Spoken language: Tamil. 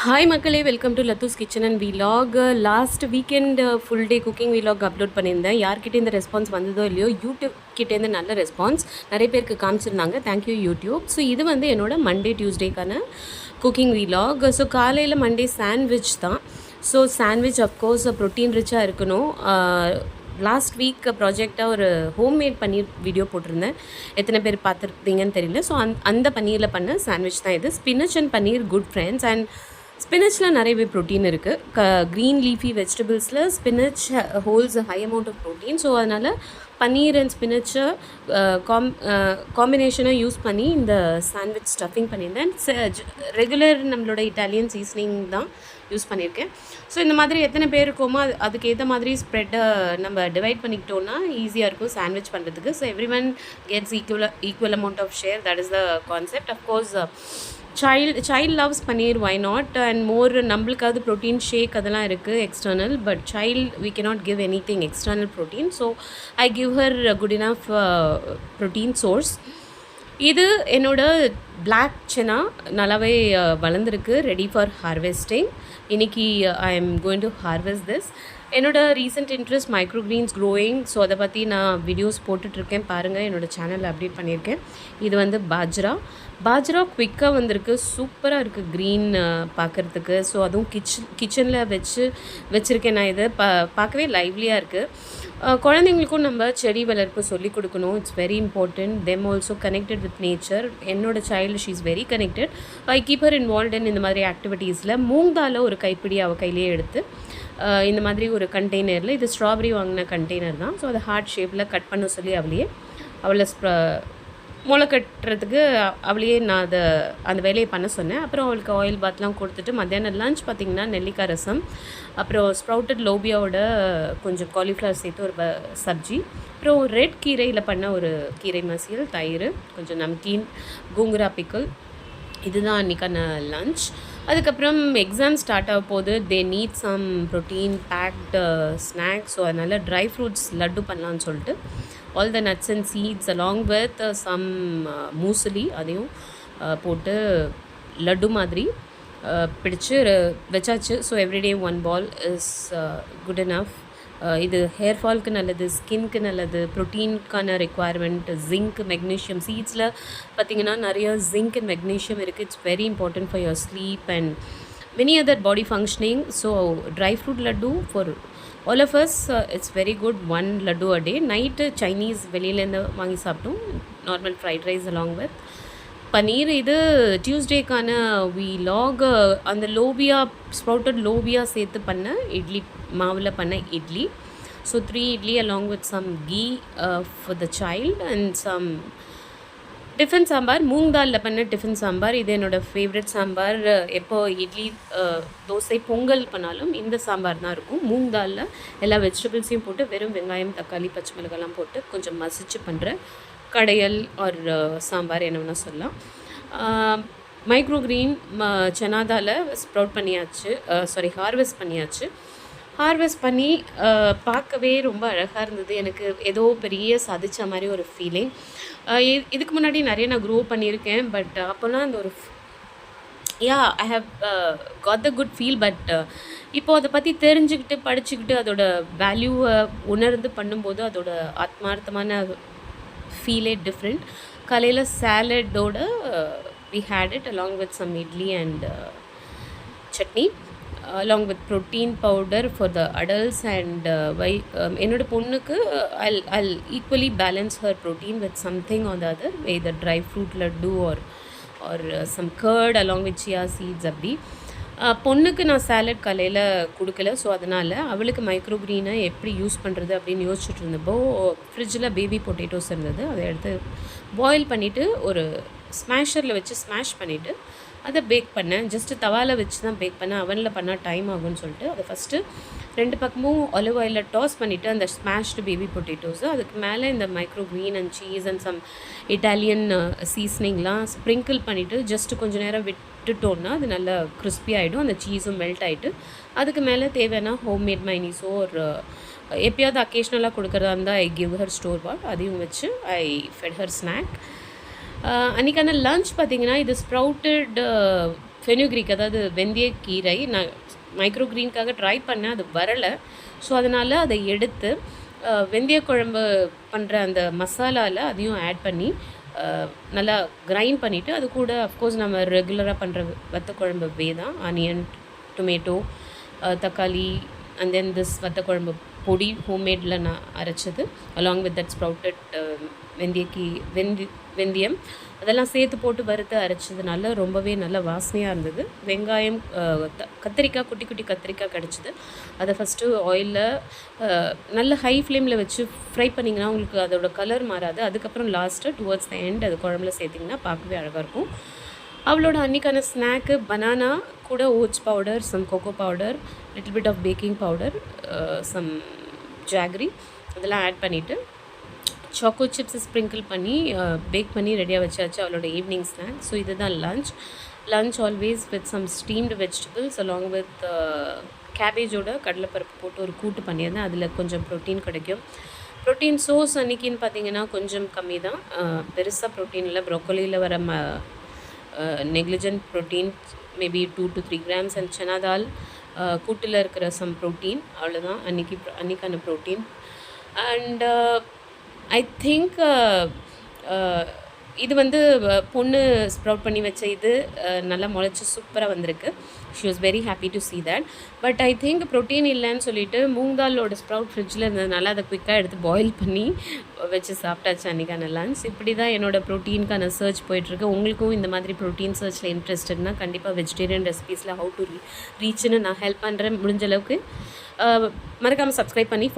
Hi மக்களே, welcome to Lathu's kitchen and vlog. Last weekend full day cooking vlog upload பண்ணியிருந்தேன். யார்கிட்ட இந்த ரெஸ்பான்ஸ் வந்ததோ இல்லையோ, யூடியூப் கிட்டேருந்து நல்ல ரெஸ்பான்ஸ் நிறைய பேருக்கு காமிச்சிருந்தாங்க. Thank you YouTube. ஸோ இது வந்து என்னோட மண்டே டியூஸ்டேக்கான குக்கிங் விலாக். ஸோ காலையில் மண்டே சாண்ட்விச் தான். ஸோ சாண்ட்விச் அஃப்கோர்ஸ் ப்ரோட்டீன் ரிச்சாக இருக்கணும். லாஸ்ட் வீக் ப்ராஜெக்டாக ஒரு ஹோம்மேட் பன்னீர் வீடியோ போட்டிருந்தேன். எத்தனை பேர் பார்த்துருந்தீங்கன்னு தெரியல. ஸோ அந்த பன்னீரில் பண்ண சாண்ட்விச் தான் இது. Spinach and paneer good friends. And ஸ்பினச்சில் நிறையவே ப்ரோட்டீன் இருக்குது. க்ரீன் லீஃபி வெஜிடபிள்ஸில் spinach holds high amount of protein. So அதனால் பன்னீர் அண்ட் ஸ்பினச்சை காம்பினேஷனாக யூஸ் பண்ணி இந்த சாண்ட்விச் ஸ்டஃபிங் பண்ணியிருந்தேன். ரெகுலர் நம்மளோட இட்டாலியன் சீசனிங் தான் யூஸ் பண்ணியிருக்கேன். ஸோ இந்த மாதிரி எத்தனை பேர் இருக்கோமோ அதுக்கு ஏற்ற மாதிரி ஸ்ப்ரெட்டை நம்ம டிவைட் பண்ணிக்கிட்டோன்னா ஈஸியாக இருக்கும் சாண்ட்விச் பண்ணுறதுக்கு. So every one gets equal amount of share. That is the concept. Of course child loves paneer, why not? And more நம்மளுக்காவது protein shake அதெல்லாம் இருக்குது external, but child we cannot give anything external protein, so I give her a good enough protein source. இது என்னோட black chana நல்லாவே வளர்ந்துருக்கு, ரெடி ஃபார் ஹார்வெஸ்டிங். இன்றைக்கி I am going to harvest this. என்னோட recent interest microgreens growing. So அதை பற்றி நான் வீடியோஸ் போட்டுட்ருக்கேன், பாருங்கள். என்னோடய சேனலில் அப்டேட் பண்ணியிருக்கேன். இது வந்து பாஜ்ரா குவிக்காக வந்திருக்கு, சூப்பராக இருக்குது க்ரீன் பார்க்குறதுக்கு. ஸோ அதுவும் கிச்சனில் வச்சுருக்கேன் நான். இதை பார்க்கவே லைவ்லியாக இருக்குது. குழந்தைங்களுக்கும் நம்ம செடி வளர்ப்பு சொல்லிக் கொடுக்கணும். It's very important. Them also connected with nature. என்னோட child she is very connected. I keep her involve in இந்த மாதிரி ஆக்டிவிட்டீஸில். மூங்கால ஒரு கைப்பிடி அவள் கையிலேயே எடுத்து இந்த மாதிரி ஒரு கண்டெய்னரில், இது ஸ்ட்ராபெரி வாங்கின கண்டெய்னர் தான். ஸோ அதை ஹார்ட் ஷேப்பில் கட் பண்ண சொல்லி அவளை முளை கட்டுறதுக்கு அவளையே நான் அந்த வேலையை பண்ண சொன்னேன். அப்புறம் அவளுக்கு ஆயில் பாத்லாம் கொடுத்துட்டு மத்தியானம் லஞ்ச் பார்த்திங்கன்னா நெல்லிக்காய் ரசம், அப்புறம் ஸ்ப்ரவுட்டட் லோபியாவோட கொஞ்சம் காலிஃப்ளவர் சேர்த்து ஒரு சப்ஜி, அப்புறம் ரெட் கீரையில் பண்ண ஒரு கீரை மசியல், தயிர், கொஞ்சம் நம்கீன், கூங்குரா பிக்கல். இதுதான் அன்றைக்கான லஞ்ச். அதுக்கப்புறம் எக்ஸாம் ஸ்டார்ட் ஆக போது they need some protein packed snacks. So அதனால் ட்ரை ஃப்ரூட்ஸ் லட்டு பண்ணலான்னு சொல்லிட்டு all the nuts and seeds along with some muesli அதையும் போட்டு லட்டு மாதிரி பிடிச்சி வச்சாச்சு. So everyday 1 ball is good enough. இது ஹேர் ஃபால்க்கு நல்லது, ஸ்கின்க்கு நல்லது, ப்ரோட்டீனுக்கான ரெக்குவயர்மெண்ட், ஜிங்க், மெக்னீஷியம். சீட்ஸில் பார்த்திங்கன்னா நிறைய ஜிங்க் அண்ட் மெக்னீஷியம் இருக்குது. It's very important for your sleep and many other body functioning. So dry fruit laddu for all of us, it's very good. 1 laddu a day. Night Chinese வெளியிலேருந்து வாங்கி சாப்பிட்டோம், normal fried rice along with paneer. இது டியூஸ்டேக்கான விலாக். அந்த லோபியா, ஸ்ப்ரவுட்டட் லோபியா சேர்த்து பண்ண இட்லி, மாவில் பண்ண idli. So 3 idli along with some ghee for the child and some tiffin sambar, moong தாலில் பண்ண டிஃபன் சாம்பார். இது என்னோடய ஃபேவரட் சாம்பார். எப்போ இட்லி, தோசை, பொங்கல் பண்ணாலும் இந்த சாம்பார் தான் இருக்கும். மூங் தாலில் எல்லா வெஜிடபிள்ஸையும் போட்டு வெறும் வெங்காயம், தக்காளி, பச்சை மிளகாலாம் போட்டு கொஞ்சம் மசிச்சு பண்ணுற கடையல் ஒரு சாம்பார், என்ன வேணால் சொல்லலாம். மைக்ரோக்ரீன் சனாதால் ஸ்ப்ரவுட் பண்ணியாச்சு, ஹார்வெஸ்ட் பண்ணியாச்சு. ஹார்வெஸ்ட் பண்ணி பார்க்கவே ரொம்ப அழகாக இருந்தது. எனக்கு ஏதோ பெரிய சாதித்த மாதிரி ஒரு ஃபீலிங். இதுக்கு முன்னாடி நிறைய நான் க்ரோ பண்ணியிருக்கேன், பட் அப்போல்லாம் அந்த ஒரு I have got the good feel. But இப்போது அதை பற்றி தெரிஞ்சுக்கிட்டு படிச்சுக்கிட்டு அதோட வேல்யூவை உணர்ந்து பண்ணும்போது அதோட ஆத்மார்த்தமான ஃபீலே டிஃப்ரெண்ட். காலையில் சாலடோட we had it along with some idli and chutney along with protein powder for the adults. And என்னோட பொண்ணுக்கு I'll equally balance her protein with something on the other, either dry fruit laddu or some curd along with chia seeds. அப்படி பொண்ணுக்கு நான் சாலட் காலையில் கொடுக்கல. ஸோ அதனால் அவளுக்கு மைக்ரோக்ரீனை எப்படி யூஸ் பண்ணுறது அப்படின்னு யோசிச்சுட்டு இருந்தப்போ ஃப்ரிட்ஜில் பேபி பொட்டேட்டோஸ் இருந்தது. அதை எடுத்து பாயில் பண்ணிவிட்டு ஒரு ஸ்மாஷரில் வச்சு ஸ்மாஷ் பண்ணிவிட்டு அதை பேக் பண்ணேன். ஜஸ்ட்டு தவாவில் வச்சு தான் பேக் பண்ணேன், அவனில் பண்ணால் டைம் ஆகும்னு சொல்லிட்டு அதை ஃபஸ்ட்டு 2 பக்கமும் ஆலிவ் ஆயிலில் டாஸ் பண்ணிவிட்டு அந்த ஸ்மாஷ்டு பேபி பொட்டேட்டோஸு அதுக்கு மேலே இந்த microgreen and cheese and some Italian சீசனிங்லாம் ஸ்ப்ரிங்கிள் பண்ணிவிட்டு ஜஸ்ட்டு கொஞ்சம் நேரம் விட்டுட்டோன்னா அது நல்லா கிறிஸ்பி ஆகிடும். அந்த சீஸும் மெல்ட் ஆகிட்டு அதுக்கு மேலே தேவையான ஹோம்மேட் மைனீஸோ ஒரு எப்போயாவது அக்கேஷ்னலாக கொடுக்குறதா இருந்தால் ஐ கிவ் ஹர் ஸ்டோர் பாட், அதையும் வச்சு ஐ ஃபெட் ஹர் ஸ்நாக். அன்றைக்கான லன்ச் பார்த்திங்கன்னா இது ஸ்ப்ரவுட்டட் ஃபெனுக்ரீக், அதாவது வெந்தயக்கீரை நான் மைக்ரோ க்ரீனுக்காக ட்ரை பண்ணேன், அது வரலை. ஸோ அதனால் அதை எடுத்து வெந்தய குழம்பு பண்ணுற அந்த மசாலாவில் அதையும் ஆட் பண்ணி நல்லா கிரைண்ட் பண்ணிவிட்டு, அது கூட அஃப்கோர்ஸ் நம்ம ரெகுலராக பண்ணுற வத்த குழம்பு தான், ஆனியன், டொமேட்டோ, தக்காளி, அண்ட் தென் திஸ் வத்த குழம்பு பொடி ஹோம்மேடில் நான் அரைச்சது, அலாங் வித் தட் ஸ்ப்ரவுட்டட் வெந்தயம் அதெல்லாம் சேர்த்து போட்டு வறுத்து அரைச்சதுனால ரொம்பவே நல்ல வாசனையாக இருந்தது. வெங்காயம், கத்திரிக்காய், குட்டி குட்டி கத்திரிக்காய் கிடச்சிது. அதை ஃபஸ்ட்டு ஆயிலில் நல்ல ஹை ஃப்ளேமில் வச்சு ஃப்ரை பண்ணிங்கன்னா உங்களுக்கு அதோட கலர் மாறாது. அதுக்கப்புறம் லாஸ்ட்டு டுவர்ட்ஸ் த எண்ட் அது குழம்புல சேர்த்திங்கன்னா பார்க்கவே அழகாக இருக்கும். அவளோட அன்றைக்கான ஸ்நாக்கு பனானா கூட oats powder, some cocoa powder, little bit of baking powder, some jaggery இதெல்லாம் ஆட் பண்ணிவிட்டு சாக்கோ சிப்ஸை ஸ்ப்ரிங்கிள் பண்ணி பேக் பண்ணி ரெடியாக வச்சாச்சு அவளோட ஈவினிங் ஸ்நாக். ஸோ இதுதான் lunch always with some steamed vegetables along with கேபேஜோட கடலைப்பருப்பு போட்டு ஒரு கூட்டு பண்ணியிருந்தேன். அதில் கொஞ்சம் ப்ரோட்டீன் கிடைக்கும். ப்ரோட்டீன் சோர்ஸ் அன்றைக்கின்னு பார்த்தீங்கன்னா கொஞ்சம் கம்மி தான், பெருசாக ப்ரோட்டீன் இல்லை. ப்ரோக்கோலியில் வர negligent protein maybe 2 to 3 grams, and chana dal கூட்டில் இருக்கிற சம் ப்ரோட்டீன், அவ்வளோதான் அன்றைக்கான ப்ரோட்டீன். அண்ட் ஐ திங்க் இது வந்து பொண்ணு ஸ்ப்ரவுட் பண்ணி வச்ச இது நல்லா முளைச்சி சூப்பராக வந்திருக்கு. She was very happy to see that. But I think protein இல்லைன்னு சொல்லிட்டு மூங்காலோட ஸ்ப்ரவுட் ஃப்ரிட்ஜில் இருந்ததுனால அதை குயிக்காக எடுத்து பாயில் பண்ணி வச்சு சாப்பிட்டாச்சு அன்றைக்கான லன்ச். இப்படி தான் என்னோடய ப்ரோட்டீனுக்கான சர்ச் போயிட்டுருக்கு. உங்களுக்கும் இந்த மாதிரி ப்ரோட்டீன் சர்ச்சில் இன்ட்ரெஸ்டட்னா கண்டிப்பாக வெஜிடேரியன் ரெசிபீஸில் ஹவு டு ரீச்னு நான் ஹெல்ப் பண்ணுறேன். முடிஞ்ச அளவுக்கு மறக்காமல் சப்ஸ்கிரைப் பண்ணி ஃபாலோ